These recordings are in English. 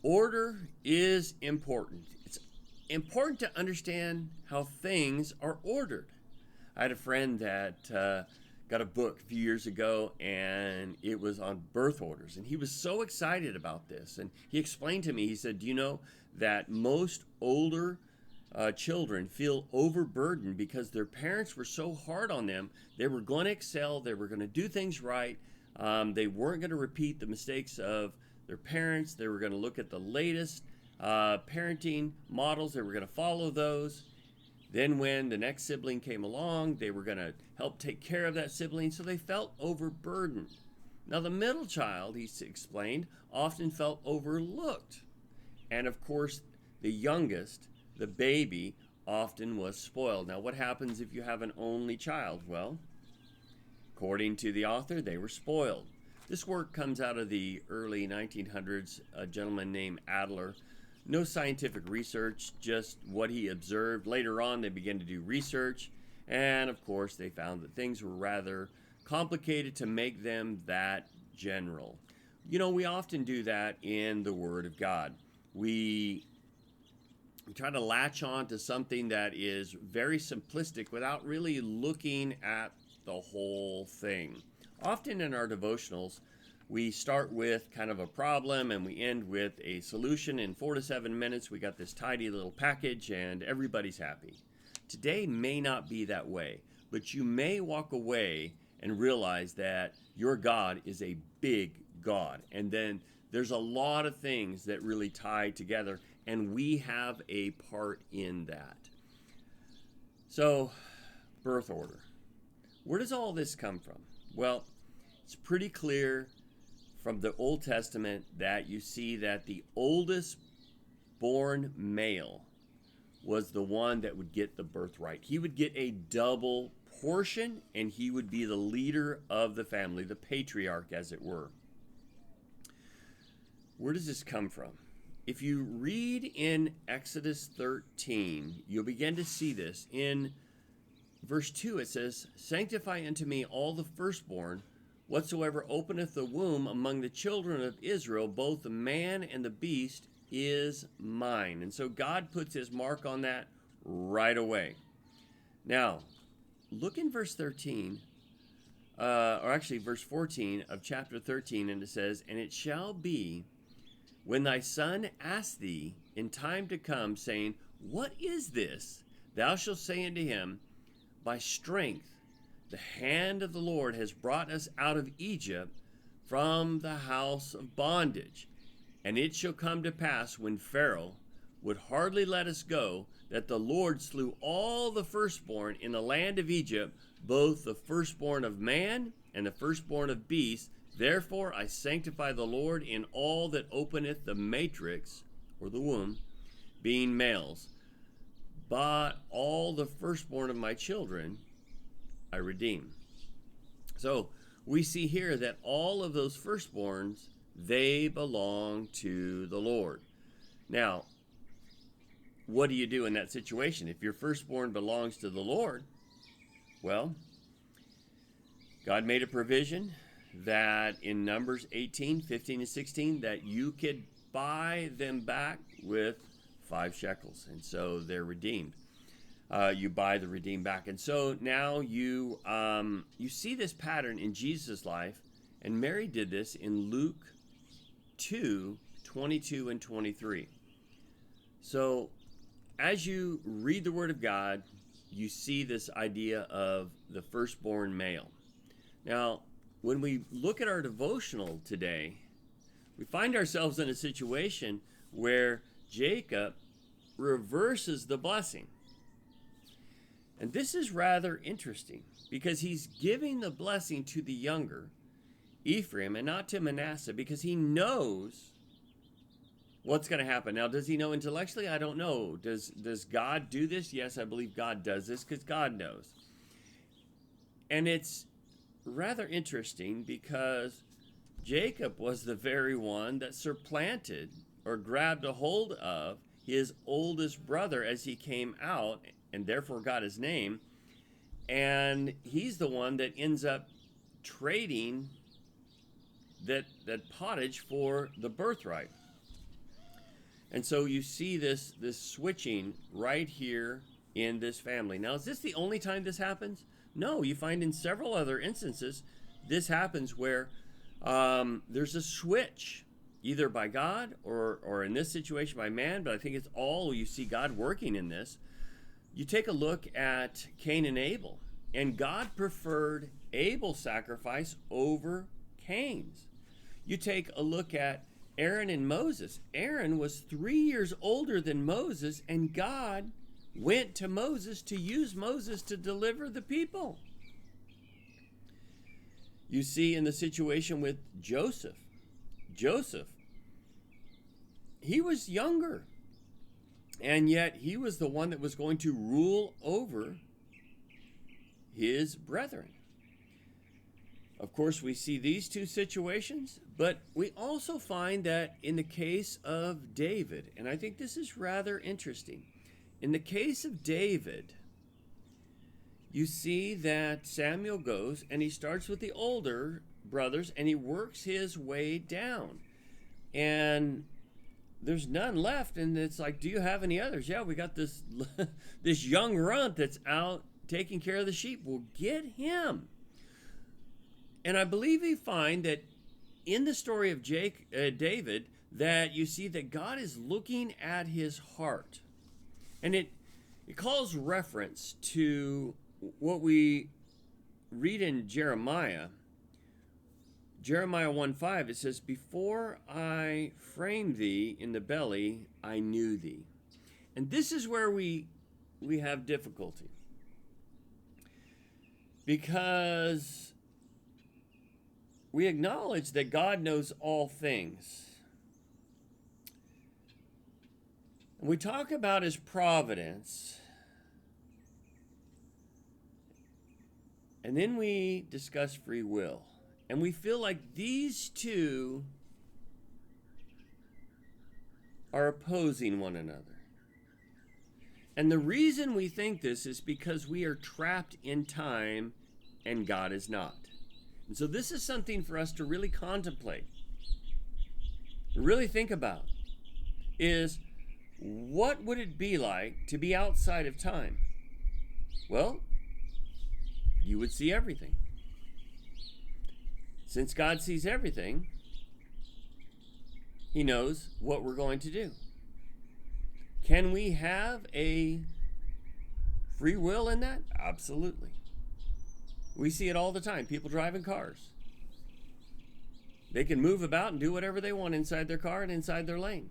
Order is important. It's important to understand how things are ordered. I had a friend that got a book a few years ago, and it was on birth orders. And he was so excited about this. And he explained to me, he said, do you know that most older children feel overburdened because their parents were so hard on them? They were going to excel, they were going to do things right, they weren't going to repeat the mistakes of their parents, they were going to look at the latest parenting models, they were going to follow those. Then when the next sibling came along, they were going to help take care of that sibling, so they felt overburdened. Now the middle child, he explained, often felt overlooked. And of course, the youngest, the baby, often was spoiled. Now what happens if you have an only child? Well, according to the author, they were spoiled. This work comes out of the early 1900s, a gentleman named Adler. No scientific research, just what he observed. Later on, they began to do research, and of course, they found that things were rather complicated to make them that general. You know, we often do that in the Word of God. We try to latch on to something that is very simplistic without really looking at the whole thing. Often in our devotionals, we start with kind of a problem and we end with a solution. In 4 to 7 minutes, we got this tidy little package and everybody's happy. Today may not be that way, but you may walk away and realize that your God is a big God. And then there's a lot of things that really tie together, and we have a part in that. So, birth order. Where does all this come from? Well, it's pretty clear from the Old Testament that you see that the oldest born male was the one that would get the birthright. He would get a double portion, and he would be the leader of the family, the patriarch, as it were. Where does this come from? If you read in Exodus 13, you'll begin to see this. In verse 2, it says, "Sanctify unto me all the firstborn, whatsoever openeth the womb among the children of Israel, both the man and the beast, is mine." And so God puts his mark on that right away. Now, look in verse 13, or actually verse 14 of chapter 13, and it says, "And it shall be, when thy son ask thee in time to come, saying, What is this? Thou shalt say unto him, By strength the hand of the Lord has brought us out of Egypt from the house of bondage. And it shall come to pass, when Pharaoh would hardly let us go, that the Lord slew all the firstborn in the land of Egypt, both the firstborn of man and the firstborn of beast. Therefore I sanctify the Lord in all that openeth the matrix," or the womb, "being males. But all the firstborn of my children I redeem." So we see here that all of those firstborns, they belong to the Lord. Now, what do you do in that situation? If your firstborn belongs to the Lord, well, God made a provision that in Numbers 18, 15, and 16, that you could buy them back with 5 shekels. And so they're redeemed. You buy the redeemed back. And so now you see this pattern in Jesus' life. And Mary did this in Luke 2, 22 and 23. So as you read the Word of God, you see this idea of the firstborn male. Now, when we look at our devotional today, we find ourselves in a situation where Jacob reverses the blessing. And this is rather interesting because he's giving the blessing to the younger, Ephraim, and not to Manasseh, because he knows what's going to happen. Now, does he know intellectually? I don't know. Does God do this? Yes, I believe God does this because God knows. And it's rather interesting because Jacob was the very one that supplanted or grabbed a hold of his oldest brother as he came out, and therefore got his name. And he's the one that ends up trading that pottage for the birthright. And so you see this switching right here in this family. Now, is this the only time this happens? No, you find in several other instances this happens where there's a switch, either by God or in this situation by man, but I think it's all you see God working in this. You take a look at Cain and Abel, and God preferred Abel's sacrifice over Cain's. You take a look at Aaron and Moses. Aaron was 3 years older than Moses, and God went to Moses to use Moses to deliver the people. You see in the situation with Joseph, he was younger, and yet he was the one that was going to rule over his brethren. Of course, we see these two situations, but we also find that in the case of David, and I think this is rather interesting. In the case of David, you see that Samuel goes and he starts with the older brothers and he works his way down. And there's none left, and it's like, do you have any others? Yeah, we got this this young runt that's out taking care of the sheep. We'll get him. And I believe we find that in the story of David, that you see that God is looking at his heart. And it calls reference to what we read in Jeremiah 1:5. It says, "Before I framed thee in the belly, I knew thee." And this is where we have difficulty. Because we acknowledge that God knows all things. And we talk about his providence. And then we discuss free will. And we feel like these two are opposing one another. And the reason we think this is because we are trapped in time and God is not. And so this is something for us to really contemplate, really think about, is what would it be like to be outside of time? Well, you would see everything. Since God sees everything, he knows what we're going to do. Can we have a free will in that? Absolutely. We see it all the time. People driving cars. They can move about and do whatever they want inside their car and inside their lane.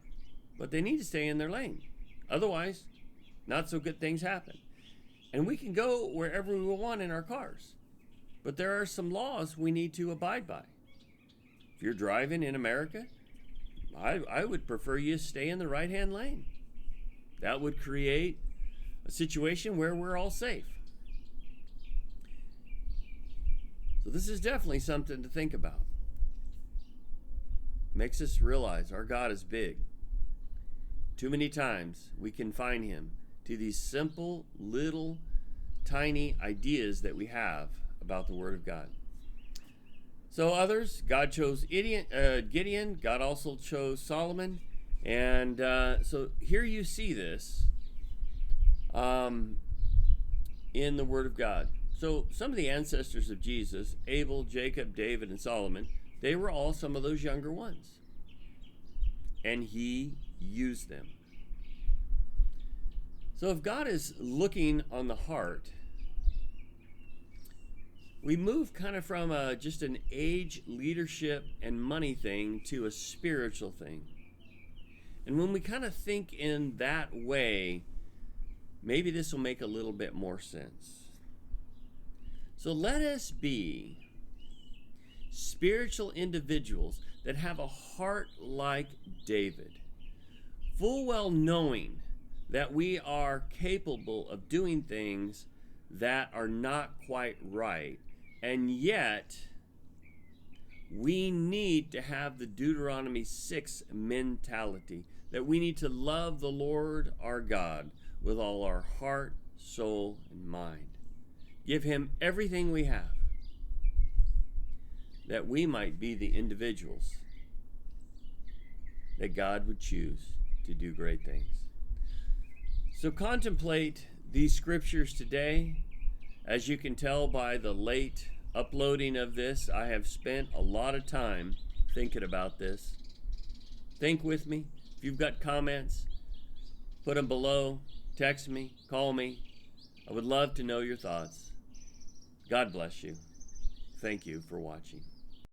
But they need to stay in their lane. Otherwise, not so good things happen. And we can go wherever we want in our cars. But there are some laws we need to abide by. If you're driving in America, I would prefer you stay in the right-hand lane. That would create a situation where we're all safe. So this is definitely something to think about. Makes us realize our God is big. Too many times we confine him to these simple, little, tiny ideas that we have about the Word of God. So others, God chose Gideon. God also chose Solomon. And so here you see this in the Word of God. So some of the ancestors of Jesus, Abel, Jacob, David, and Solomon, they were all some of those younger ones. And he used them. So if God is looking on the heart, we move kind of from just an age, leadership, and money thing to a spiritual thing. And when we kind of think in that way, maybe this will make a little bit more sense. So let us be spiritual individuals that have a heart like David, full well knowing that we are capable of doing things that are not quite right, and yet we need to have the Deuteronomy 6 mentality, that we need to love the Lord our God with all our heart, soul, and mind. Give him everything we have, that we might be the individuals that God would choose to to do great things. So contemplate these scriptures today. As you can tell by the late uploading of this, I have spent a lot of time thinking about this. Think with me. If you've got comments, put them below. Text me, call me. I would love to know your thoughts. God bless you. Thank you for watching.